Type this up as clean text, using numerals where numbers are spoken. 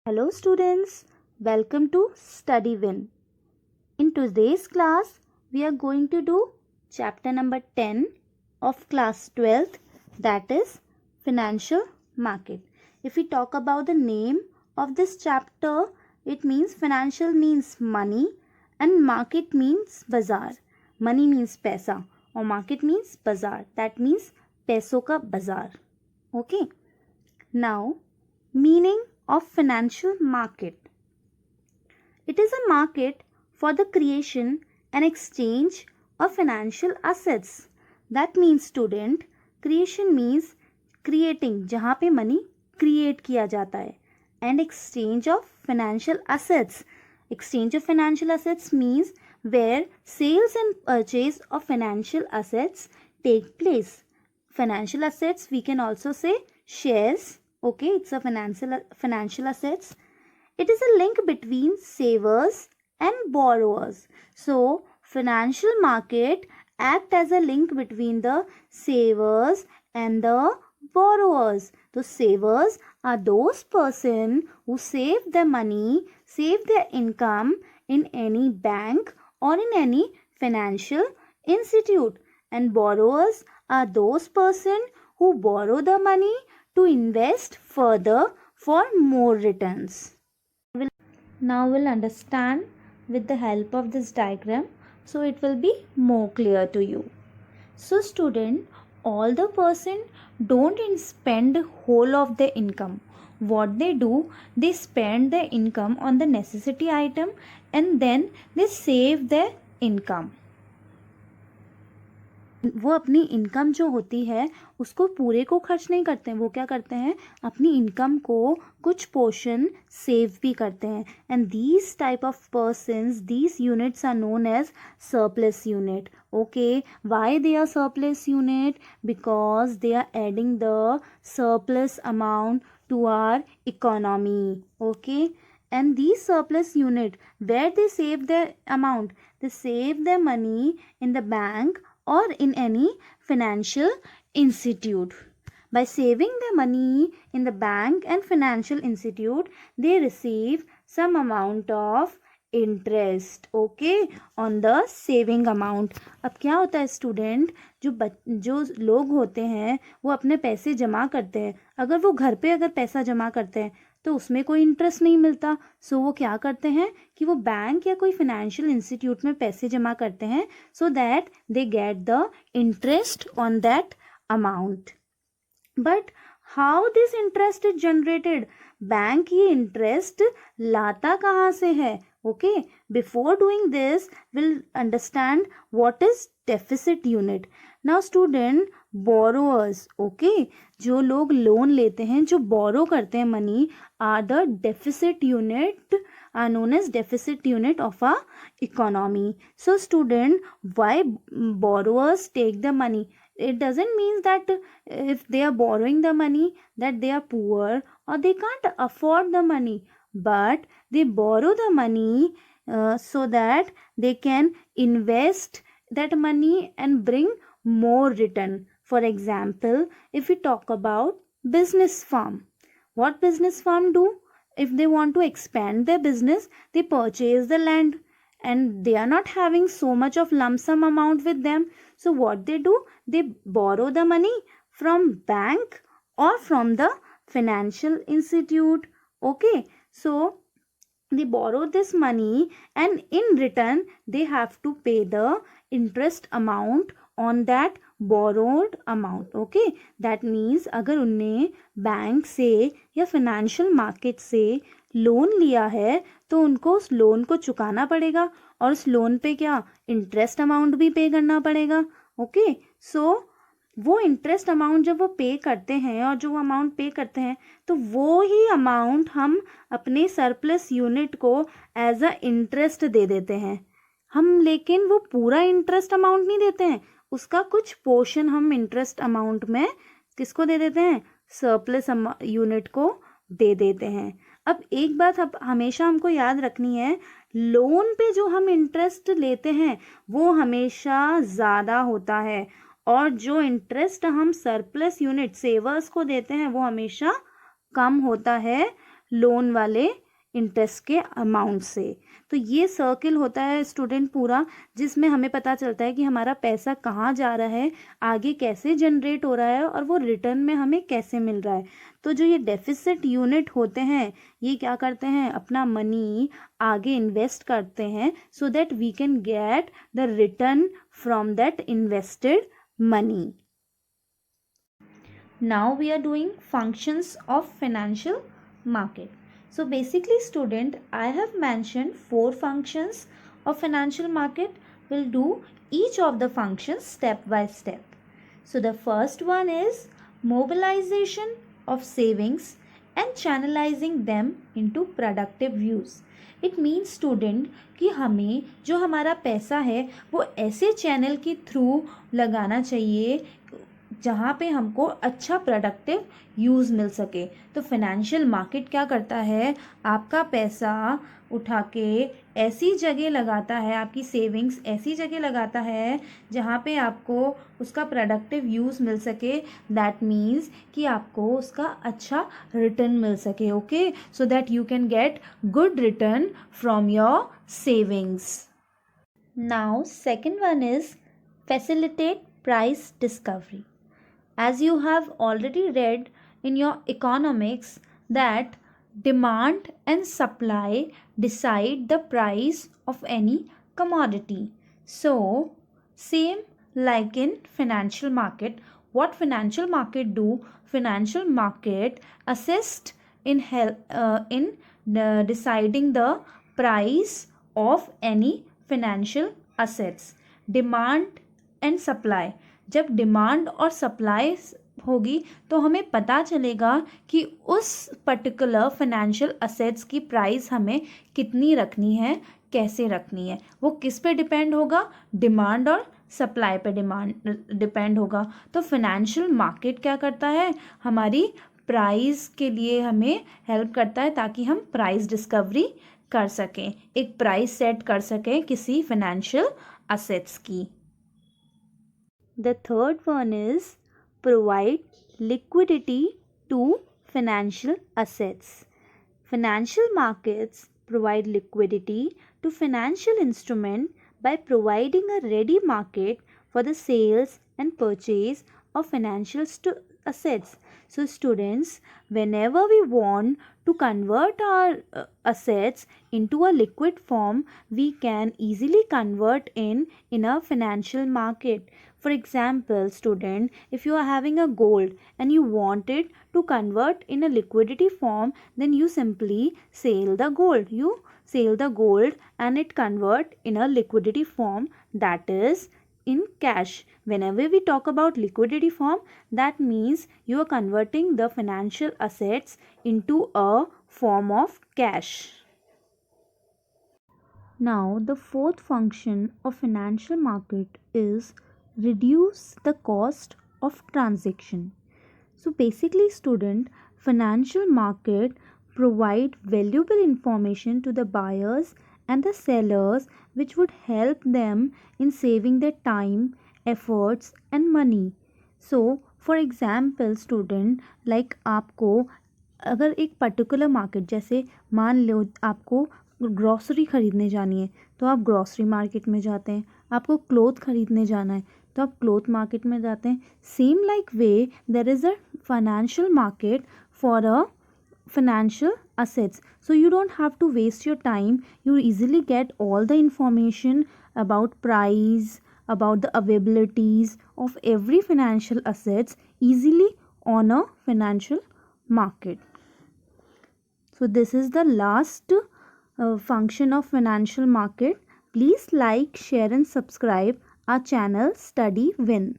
Hello students, welcome to StudyWin. In today's class, we are going to do chapter number 10 of class 12th, that is Financial Market. If we talk about the name of this chapter, it means financial means money and market means bazaar. Money means paisa or market means bazaar. That means पैसों का बाजार. Okay. Now, meaning of financial market. It is a market for the creation and exchange of financial assets. That means student, creation means creating, जहाँ पे money create किया जाता है, and exchange of financial assets. Exchange of financial assets means where sales and purchase of financial assets take place. Financial assets we can also say shares. Okay, it's a financial assets. It is a link between savers and borrowers. So financial market act as a link between the savers and the borrowers. So savers are those person who save their money, save their income in any bank or in any financial institute, and borrowers are those person who borrow the money to invest further for more returns. Now we'll understand with the help of this diagram, so it will be more clear to you. So student, all the person don't spend whole of their income. What they do, they spend their income on the necessity item and then they save their income. वो अपनी income जो होती है उसको पूरे को खर्च नहीं करते हैं. वो क्या करते हैं, अपनी इनकम को कुछ पोर्शन सेव भी करते हैं. And these type of persons, these units are known as surplus unit. Okay, why they are surplus unit? Because they are adding the surplus amount to our economy. Okay, and these surplus unit, where they save their amount, they save their money in the bank or in any financial institute. By saving their money in the bank and financial institute, they receive some amount of interest. Okay, on the saving amount. अब क्या होता है student, जो लोग होते हैं वो अपने पैसे जमा करते हैं. अगर वो घर पे अगर पैसा जमा करते हैं तो उसमें कोई इंटरेस्ट नहीं मिलता. सो वो क्या करते हैं कि वो बैंक या कोई फाइनेंशियल इंस्टीट्यूट में पैसे जमा करते हैं, so that they get the interest on that amount. But how this interest is generated? Bank ये इंटरेस्ट लाता कहाँ से है? Okay, before doing this, we'll understand what is deficit unit. Now student, borrowers, okay, जो लोग loan लेते हैं, जो borrow करते हैं money, are the deficit unit, are known as deficit unit of a economy. So student, why borrowers take the money? It doesn't mean that if they are borrowing the money that they are poor or they can't afford the money, but they borrow the money so that they can invest that money and bring more return. For example, if we talk about business firm, what business firm do? If they want to expand their business, they purchase the land and they are not having so much of lump sum amount with them. So what they do? They borrow the money from bank or from the financial institute. Okay, so they borrow this money and in return they have to pay the interest amount on that borrowed amount. Okay, that means अगर उनने bank से या financial market से loan लिया है तो उनको उस लोन को चुकाना पड़ेगा और उस लोन पे क्या इंटरेस्ट अमाउंट भी पे करना पड़ेगा. ओके, सो वो इंटरेस्ट अमाउंट जब वो पे करते हैं और जो अमाउंट पे करते हैं तो वो ही अमाउंट हम अपने सरप्लस यूनिट को एज अ इंटरेस्ट दे देते हैं हम. लेकिन वो पूरा इंटरेस्ट अमाउंट नहीं देते हैं, उसका कुछ पोर्शन हम इंटरेस्ट अमाउंट में किसको दे देते हैं? सरप्लस यूनिट को दे देते हैं. अब एक बात अब हमेशा हमको याद रखनी है, लोन पे जो हम इंटरेस्ट लेते हैं वो हमेशा ज़्यादा होता है और जो इंटरेस्ट हम सरप्लस यूनिट सेवर्स को देते हैं वो हमेशा कम होता है लोन वाले इंटरेस्ट के अमाउंट से। तो ये सर्किल होता है स्टूडेंट पूरा, जिसमें हमें पता चलता है कि हमारा पैसा कहाँ जा रहा है, आगे कैसे जनरेट हो रहा है और वो रिटर्न में हमें कैसे मिल रहा है। तो जो ये डेफिसिट यूनिट होते हैं ये क्या करते हैं, अपना मनी आगे इन्वेस्ट करते हैं so that we can get the return from that invested money. Now we are doing functions of financial market. So basically student, I have mentioned 4 functions of financial market. We'll do each of the functions step by step. So the first one is mobilization of savings and channelizing them into productive use. It means student कि हमें जो हमारा पैसा है वो ऐसे channel के through लगाना चाहिए जहाँ पे हमको अच्छा प्रोडक्टिव यूज़ मिल सके। तो फाइनेंशियल मार्केट क्या करता है, आपका पैसा उठा के ऐसी जगह लगाता है, आपकी सेविंग्स ऐसी जगह लगाता है जहाँ पे आपको उसका प्रोडक्टिव यूज़ मिल सके। दैट मीन्स कि आपको उसका अच्छा रिटर्न मिल सके। Okay, so that you can get good return from your savings. Now second one is facilitate price discovery. As you have already read in your economics that demand and supply decide the price of any commodity. So same like in financial market, what financial market do, financial market assist in deciding the price of any financial assets. Demand and supply, जब demand और supply होगी तो हमें पता चलेगा कि उस particular financial assets की प्राइस हमें कितनी रखनी है, कैसे रखनी है। वो किस पे डिपेंड होगा, डिमांड और सप्लाई पे डिपेंड होगा। तो फाइनेंशियल मार्केट क्या करता है, हमारी प्राइस के लिए हमें हेल्प करता है ताकि हम प्राइस डिस्कवरी कर सकें, एक प्राइस सेट कर सकें किसी फाइनेंशियल असेट्स की। The third one is provide liquidity to financial assets. Financial markets provide liquidity to financial instrument by providing a ready market for the sales and purchase of financial assets. So students, whenever we want to convert our assets into a liquid form, we can easily convert in a financial market. For example, student, if you are having a gold and you want it to convert in a liquidity form, then you simply sell the gold. You sell the gold and it convert in a liquidity form, that is in cash. Whenever we talk about liquidity form, that means you are converting the financial assets into a form of cash. Now, the fourth function of financial market is reduce the cost of transaction. So basically student, financial market provide valuable information to the buyers and the sellers which would help them in saving their time, efforts and money. So for example student, like आपको अगर एक particular market, जैसे मान लो आपको grocery ख़रीदने जानी है तो आप ग्रॉसरी मार्केट में जाते हैं, आपको क्लोथ ख़रीदने जाना है तो आप क्लोथ मार्केट में जाते हैं। Same like way there is a financial market for a financial assets. So you don't have to waste your time. You easily get all the information about price, about the availabilities of every financial assets easily on a financial market. So this is the last function of financial market. Please like, share and subscribe our channel Study Win.